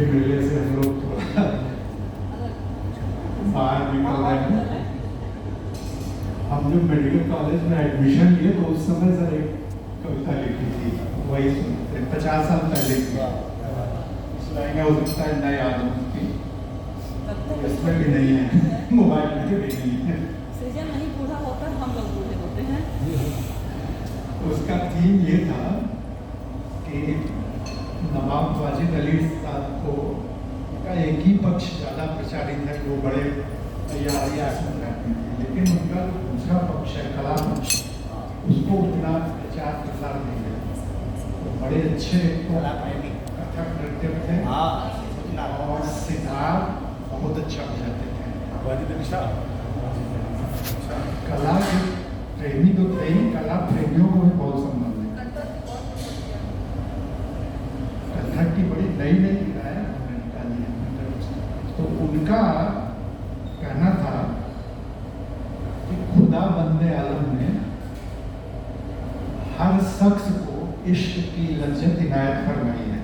मिलने से हम लोग थोड़ा बाहर निकल रहे हैं। हम जब मेडिकल कॉलेज में एडमिशन लिए तो उस समय सर एक कविता लिखी थी, वही 50 साल पहले की। हो सकता है नया याद होती, इसमें भी नहीं है, मोबाइल में भी नहीं है। सीजन नहीं बूढ़ा होता, हम लोग बूढ़े होते हैं। उसका थीम ये था कि नवाब वाजिद अली साहब को का एक ही पक्ष ज़्यादा प्रचारित है, वो बड़े तैयारी आसन रहते हैं, लेकिन उनका दूसरा पक्ष है कला पक्ष, उसको उतना प्रचार प्रसार नहीं है। तो बड़े अच्छे कथक नृत्य थे और सितार बहुत अच्छा बजाते थे। कला के प्रेमी तो थे ही, कला प्रेमियों को भी बहुत संबंध है। कथक की बड़ी नई नई क्रियाएं हमने निकाली है। तो उनका कहना था कि खुदा बंदे आलम ने हर शख्स को इश्क की लज्जत इनायत फरमाई है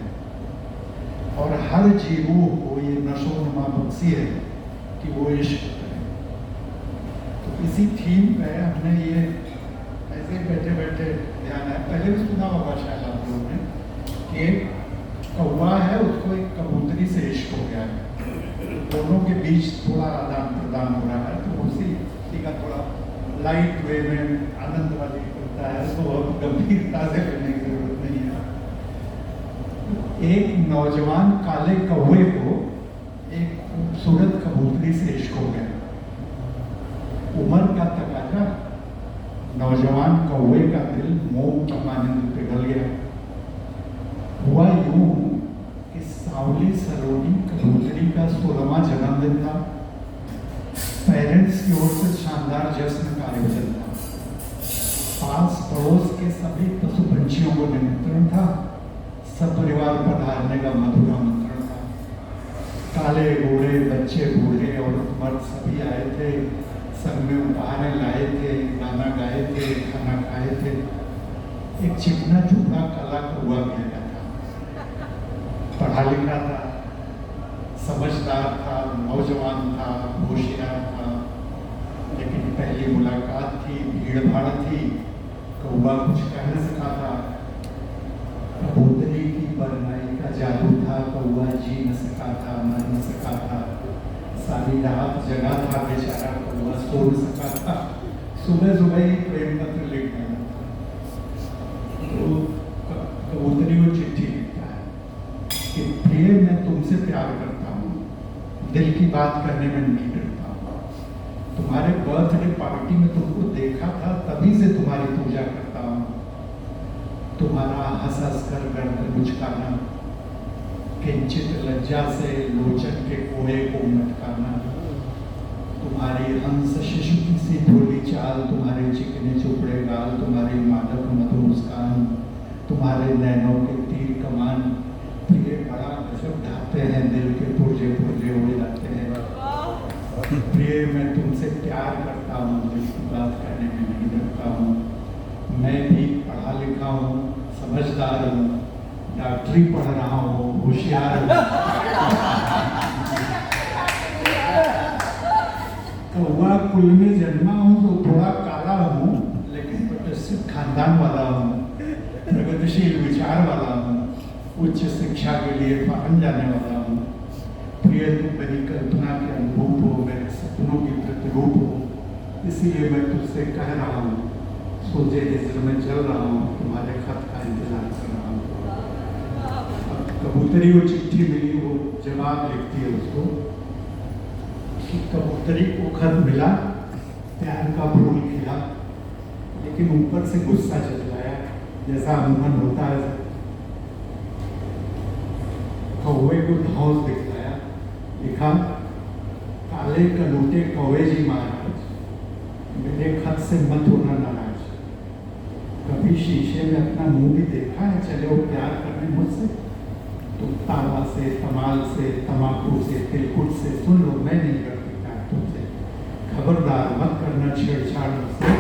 और हर जीवों को ये नशोनुमा बख्शी है कि वो इश्क करें। तो इसी थीम पे हमने ये ऐसे बैठे बैठे ध्यान है, पहले भी सुना होगा शायद आप लोगों ने कि कौवा है, उसको एक कबूतरी से इश्क हो गया है, दोनों के बीच थोड़ा आदान प्रदान हो रहा है। तो उसी का थोड़ा लाइट वे में आनंद वाली होता है, तो बहुत गंभीरता से लेने की जरूरत नहीं है। एक नौजवान काले कौवे को एक खूबसूरत कबूतरी से इश्क हो गया। उम्र का तकाजा, नौजवान कौवे का दिल मोम का मानंद पिघल गया। हुआ यूं कि सावली सलोनी कबूतरी का 16वां जन्मदिन था। पेरेंट्स की ओर से शानदार जश्न का आयोजन था। पास पड़ोस के सभी पशु पंछियों को निमंत्रण था। सब परिवार पधारने का मधुर आमंत्रण था। काले बूढ़े, बच्चे बूढ़े और मर्द सभी आए थे। संग में उपहारें लाए थे, गाना गाए थे, खाना खाए थे। एक चिकना चुपड़ा कला कौवा भी आया था। पढ़ा लिखा था, समझदार था, नौजवान था, होशियार था, लेकिन पहली मुलाकात थी, भीड़ भाड़ थी, कौवा कुछ कह न सका था। कबूतरी की बरनाई का जादू था, कौवा जी न सका था, मर न सका था। सारी रात जगा था बेचारा, कौवा सो न सका था। सुबह सुबह ही प्रेम पत्र लिख गया था। तो कबूतरी वो चिट्ठी लिखता है कि प्रिय, मैं तुमसे प्यार करता हूँ, दिल की बात करने में नहीं डरता हूँ। तुम्हारे बर्थडे पार्टी में तुमको देखा था, तभी से तुम्हारी पूजा करता हूँ। तुम्हारा हंस हंस कर गर्दन मुचकाना, किंचित लज्जा से लोचन के कोए को मटकाना, तुम्हारी हंस शिशु की सी भोली चाल, तुम्हारे चिकने चुपड़े गाल, तुम्हारी मादक मधुर मुस्कान, तुम्हारे नैनों के तीर कमान, प्रिय बड़ा गजब ढाते हैं, दिल के पुर्जे पुर्जे उड़ जाते हैं। प्रिय, मैं तुमसे प्यार करता हूँ, दिल की बात करने में नहीं डरता हूँ। मैं भी पढ़ा लिखा हूँ, समझदार हूँ, डॉक्टरी पढ़ रहा हूँ, होशियार हूँ। कौवा कुल में जन्मा हूँ तो थोड़ा काला हूँ, लेकिन प्रतिष्ठित खानदान वाला हूँ, प्रगतिशील विचार वाला हूँ, उच्च शिक्षा के लिए फॉरेन जाने वाला हूँ। प्रिय, तुम मेरी कल्पना के अनुरूप हो, मेरे सपनों की प्रतिरूप हो, इसीलिए मैं तुझसे कह रहा हूँ, सोचे हिजर में चल रहा हूँ, तुम्हारे खत का इंतजार कर रहा हूँ। कबूतरी वो चिट्ठी मिली, वो जवाब लिखती है उसको कि कबूतरी को खत मिला, प्यार का फूल खिला, लेकिन ऊपर से गुस्सा जलाया, जैसा अमूमन होता है। कौवे को धौंस दिखलाया, लिखा, काले कलूटे कौवे जी महाराज, मेरे खत से मत होना नाराज। कभी शीशे में अपना मुंह भी देखा है, चले वो प्यार करने मुझसे? तुम तावा से, तमाल से, तमाकू से, तिलकुट से, सुन लो, मैं नहीं करती प्यार तुमसे। खबरदार मत करना छेड़छाड़ मुझसे।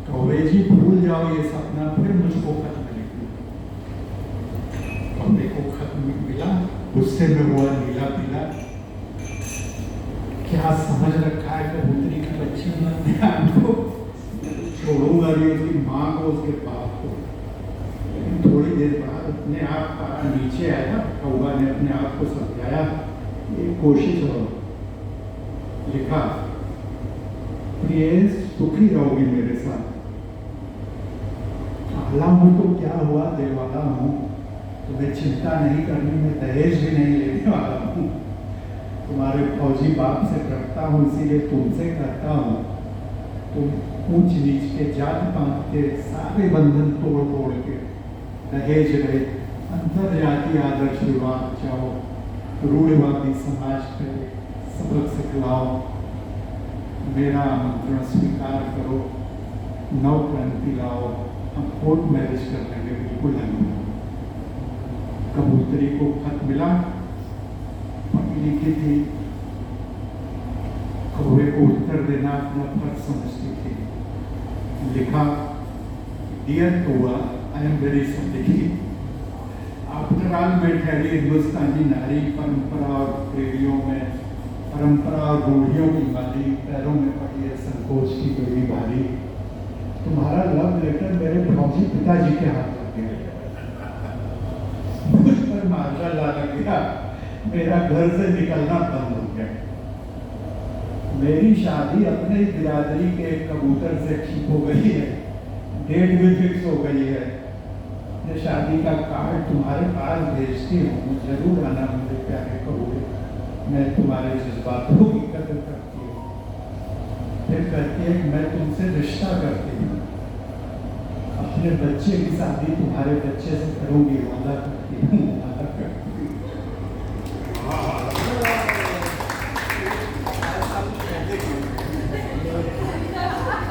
कौवे जी भूल जाओ ये सपना, फिर मुझको खत में लिखना। कपड़े को खत मिला, गुस्से में हुआ नीला पीला। क्या समझ रखा है कबूतरी की बच्ची ने अपने आप को? छोड़ूंगा नहीं उसकी माँ को, उसके बाप को। लेकिन थोड़ी देर बाद अपने आप पारा नीचे आया, कौवा ने अपने आप को समझाया, ये कोशिश हो। लिखा, प्रिय सुखी रहोगी मेरे साथ। आला हूँ तो क्या हुआ, दिलवाला हूँ, तुम्हें चिंता नहीं करनी, मैं दहेज भी नहीं लेने वाला हूँ। तुम्हारे फौजी बाप से डरता हूँ, इसीलिए तुमसे कहता हूँ, तुम ऊंच नीच के जात पात के सारे बंधन तोड़ तोड़ के दहेज रहे अंतरजातीय आदर्श विवाह चाहो, रूढ़िवादी समाज पे सबक सिखलाओ, मेरा आमंत्रण स्वीकार करो, नव क्रांति लाओ, हम कोर्ट मैरिज कर लेंगे, बिल्कुल नहीं। कबूतरी को खत मिला, पढ़ी लिखी थी, कौवे को उत्तर देना अपना फर्ज समझती थी। लिखा, डियर कौवा, I am very sorry. After all मैं ठहरी हिंदुस्तानी नारी, परंपरा और प्रेरियों में, परंपरा और रूढ़ियों की माली, पैरों में पड़ी है संकोच की बड़ी भारी। तुम्हारा लव लेटर मेरे फौजी पिताजी के हाथ लग गया, मुझ पर मार्शल लग गया, मेरा घर से निकलना बंद हो गया। मेरी शादी अपने बिरादरी के एक कबूतर से ठीक हो गई है, डेट भी फिक्स हो गई है। मैं शादी का कार्ड तुम्हारे पास भेजती हूँ, जरूर आना मेरे प्यारे कबूतर, मैं तुम्हारे जज्बातों की कदर करती हूँ। फिर कहती है कि मैं तुमसे रिश्ता करती हूँ, अपने बच्चे की शादी तुम्हारे बच्चे से करूँगी, वादा